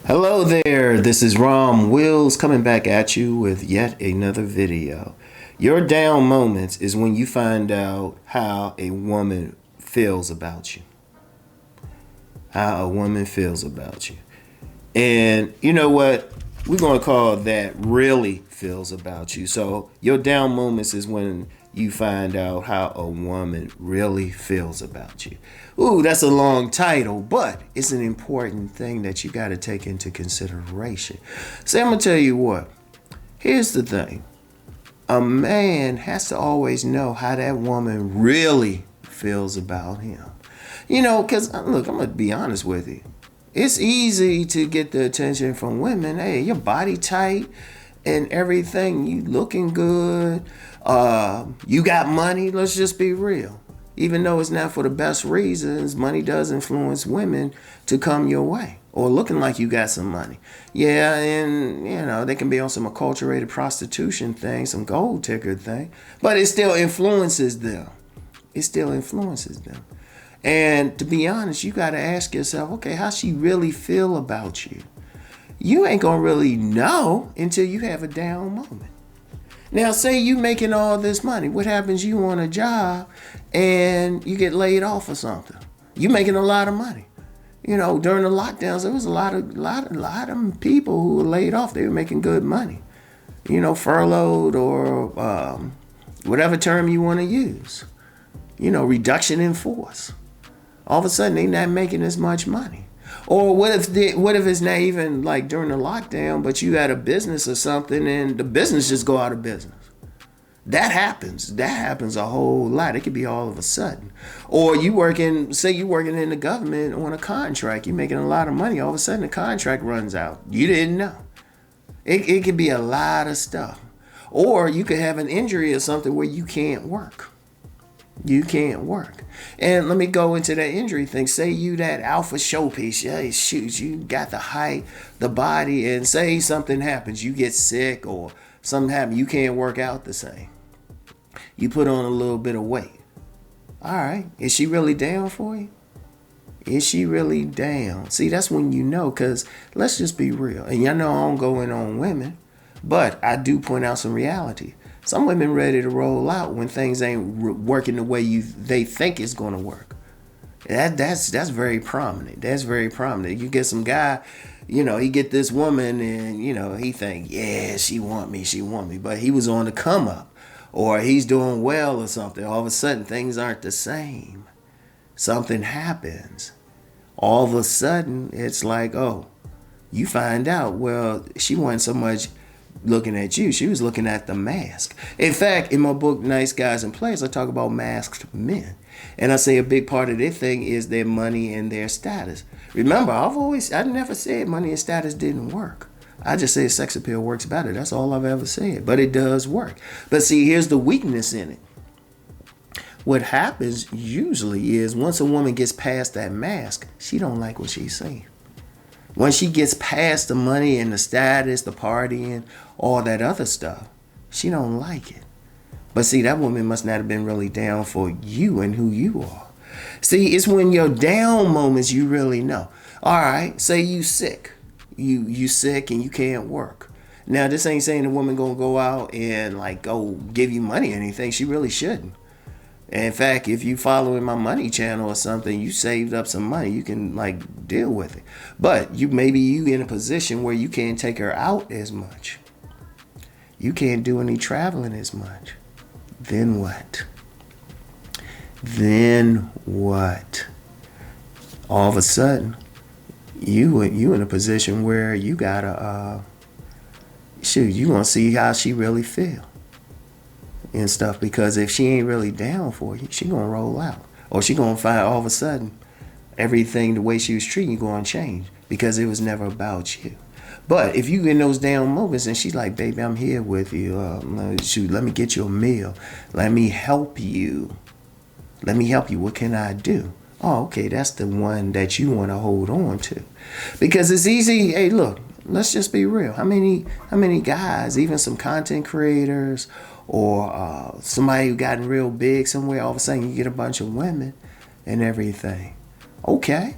Hello there, this is Rom Wills coming back at you with yet another video. Your down moments is when you find out how a woman feels about you. How a woman feels about you. And you know what? We're going to call that really feels about you. So your down moments is when you find out how a woman really feels about you. Ooh, that's a long title, but it's an important thing that you got to take into consideration. So I'm going to tell you what. Here's the thing. A man has to always know how that woman really feels about him. You know, because look, I'm going to be honest with you. It's easy to get the attention from women. Hey, your body tight and everything. You looking good. You got money. Let's just be real. Even though it's not for the best reasons, money does influence women to come your way or looking like you got some money. Yeah, and you know, they can be on some acculturated prostitution thing, some gold ticker thing, but it still influences them. It still influences them. And to be honest, you got to ask yourself, okay, how she really feel about you? You ain't going to really know until you have a down moment. Now, say you making all this money. What happens? You on a job and you get laid off or something. You making a lot of money. You know, during the lockdowns, there was a lot of people who were laid off. They were making good money. You know, furloughed or whatever term you want to use. You know, reduction in force. All of a sudden, they not making as much money. Or what if it's not even like during the lockdown, but you had a business or something and the business just go out of business? That happens. That happens a whole lot. It could be all of a sudden. Or you working in the government on a contract. You're making a lot of money. All of a sudden, the contract runs out. You didn't know. It could be a lot of stuff. Or you could have an injury or something where you can't work. You can't work. And let me go into that injury thing. Say you that alpha showpiece. Yeah, shoot, you got the height, the body, and say something happens. You get sick or something happens. You can't work out the same. You put on a little bit of weight. All right. Is she really down for you? Is she really down? See, that's when you know, because let's just be real. And y'all know I don't go in on women, but I do point out some reality. Some women ready to roll out when things ain't working the way they think it's going to work. That's very prominent. That's very prominent. You get some guy, you know, he get this woman and, you know, he think, yeah, she want me. But he was on the come up or he's doing well or something. All of a sudden, things aren't the same. Something happens. All of a sudden, it's like, oh, you find out, well, she wasn't so much looking at you. She was looking at the mask. In fact, in my book, Nice Guys and Players, I talk about masked men. And I say a big part of their thing is their money and their status. Remember, I never said money and status didn't work. I just say sex appeal works better. That's all I've ever said. But it does work. But see, here's the weakness in it. What happens usually is once a woman gets past that mask, she don't like what she's seeing. Once she gets past the money and the status, the partying, all that other stuff, she don't like it. But see, that woman must not have been really down for you and who you are. See, it's when your down moments you really know. All right, say you sick. You sick and you can't work. Now, this ain't saying the woman gonna go out and like go give you money or anything. She really shouldn't. In fact, if you following my money channel or something, you saved up some money, you can like deal with it. But maybe you in a position where you can't take her out as much. You can't do any traveling as much. Then what? Then what? All of a sudden, you in a position where you gotta you gonna see how she really feel. And stuff, because if she ain't really down for you, she gonna roll out, or she gonna find all of a sudden everything the way she was treating you gonna change because it was never about you. But if you in those down moments and she's like, baby, I'm here with you, shoot, let me get you a meal, let me help you, what can I do? Oh, okay, that's the one that you want to hold on to, because it's easy. Hey, look, let's just be real. How many guys, even some content creators or somebody who gotten real big somewhere, all of a sudden you get a bunch of women and everything. Okay.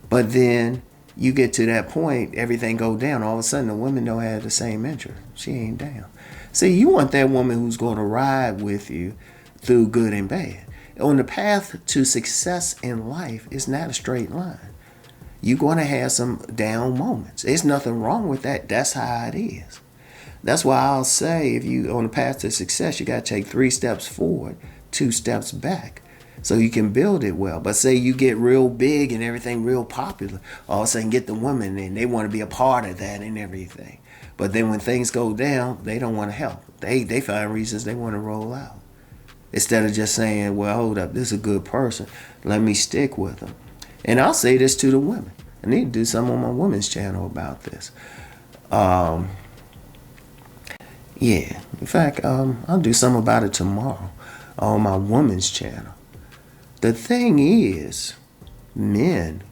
But then you get to that point, everything go down. All of a sudden, the woman don't have the same interest. She ain't down. See, you want that woman who's going to ride with you through good and bad. On the path to success in life, it's not a straight line. You're going to have some down moments. There's nothing wrong with that. That's how it is. That's why I'll say if you on the path to success, you got to take 3 steps forward, 2 steps back, so you can build it well. But say you get real big and everything real popular, all of a sudden get the women and they want to be a part of that and everything. But then when things go down, they don't want to help. They find reasons they want to roll out. Instead of just saying, well, hold up, this is a good person. Let me stick with them. And I'll say this to the women. I need to do something on my women's channel about this. Yeah, in fact, I'll do something about it tomorrow on my woman's channel. The thing is, men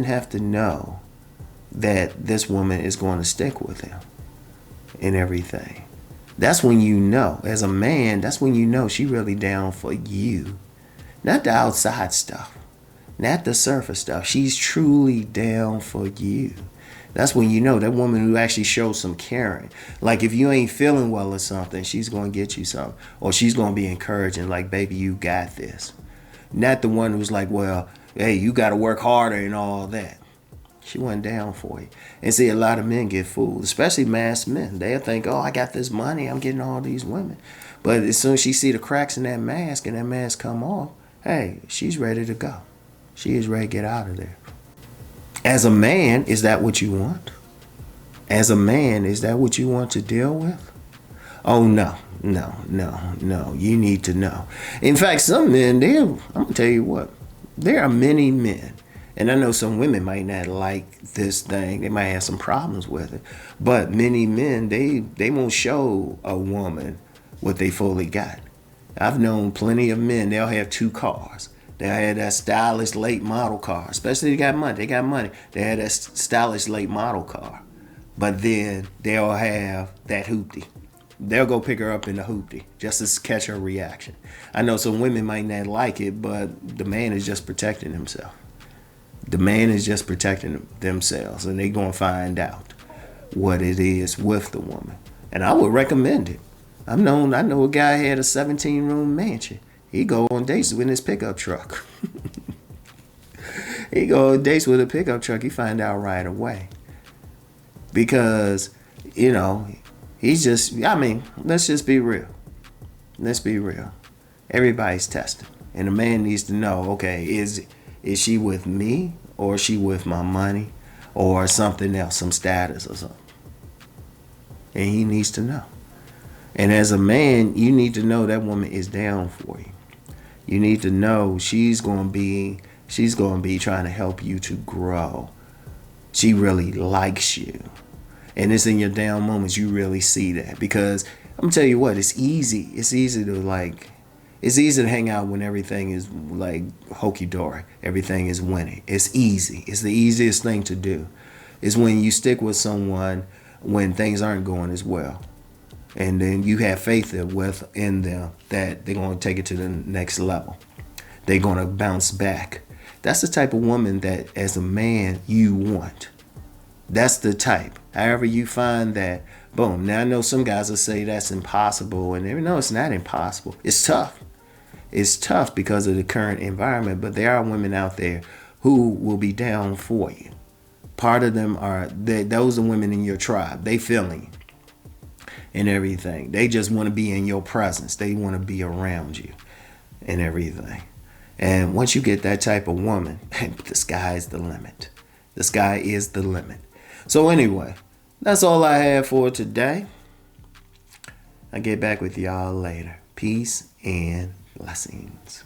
have to know that this woman is going to stick with him and everything. That's when you know, as a man, that's when you know she really down for you. Not the outside stuff, not the surface stuff. She's truly down for you. That's when you know that woman who actually shows some caring. Like if you ain't feeling well or something, she's going to get you something. Or she's going to be encouraging, like, baby, you got this. Not the one who's like, well, hey, you got to work harder and all that. She went down for you. And see, a lot of men get fooled, especially masked men. They'll think, oh, I got this money, I'm getting all these women. But as soon as she see the cracks in that mask and that mask come off, hey, she's ready to go. She is ready to get out of there. As a man, is that what you want? As a man, is that what you want to deal with? Oh, no. You need to know. In fact, some men, I'm going to tell you what, there are many men, and I know some women might not like this thing. They might have some problems with it. But many men, they won't show a woman what they fully got. I've known plenty of men, they'll have 2 cars. They had that stylish late model car, especially they got money. They had that stylish late model car. But then they'll have that hoopty. They'll go pick her up in the hoopty just to catch her reaction. I know some women might not like it, but the man is just protecting himself. The man is just protecting themselves, and they're going to find out what it is with the woman. And I would recommend it. I know a guy had a 17-room mansion. He go on dates with his pickup truck. He go on dates with a pickup truck. He find out right away. Because, he's just, let's just be real. Let's be real. Everybody's testing. And a man needs to know, okay, is she with me, or is she with my money, or something else, some status or something? And he needs to know. And as a man, you need to know that woman is down for you. You need to know she's going to be trying to help you to grow. She really likes you. And it's in your down moments you really see that. Because I'm going to tell you what, it's easy. It's easy to hang out when everything is like hokey-dory. Everything is winning. It's easy. It's the easiest thing to do. It's when you stick with someone when things aren't going as well. And then you have faith in them that they're going to take it to the next level. They're going to bounce back. That's the type of woman that, as a man, you want. That's the type. However you find that, boom. Now, I know some guys will say that's impossible. And no, it's not impossible. It's tough. It's tough because of the current environment. But there are women out there who will be down for you. Part of them those are women in your tribe. They feeling you. And everything. They just want to be in your presence. They want to be around you and everything. And once you get that type of woman, the sky is the limit. The sky is the limit. So anyway, that's all I have for today. I'll get back with y'all later. Peace and blessings.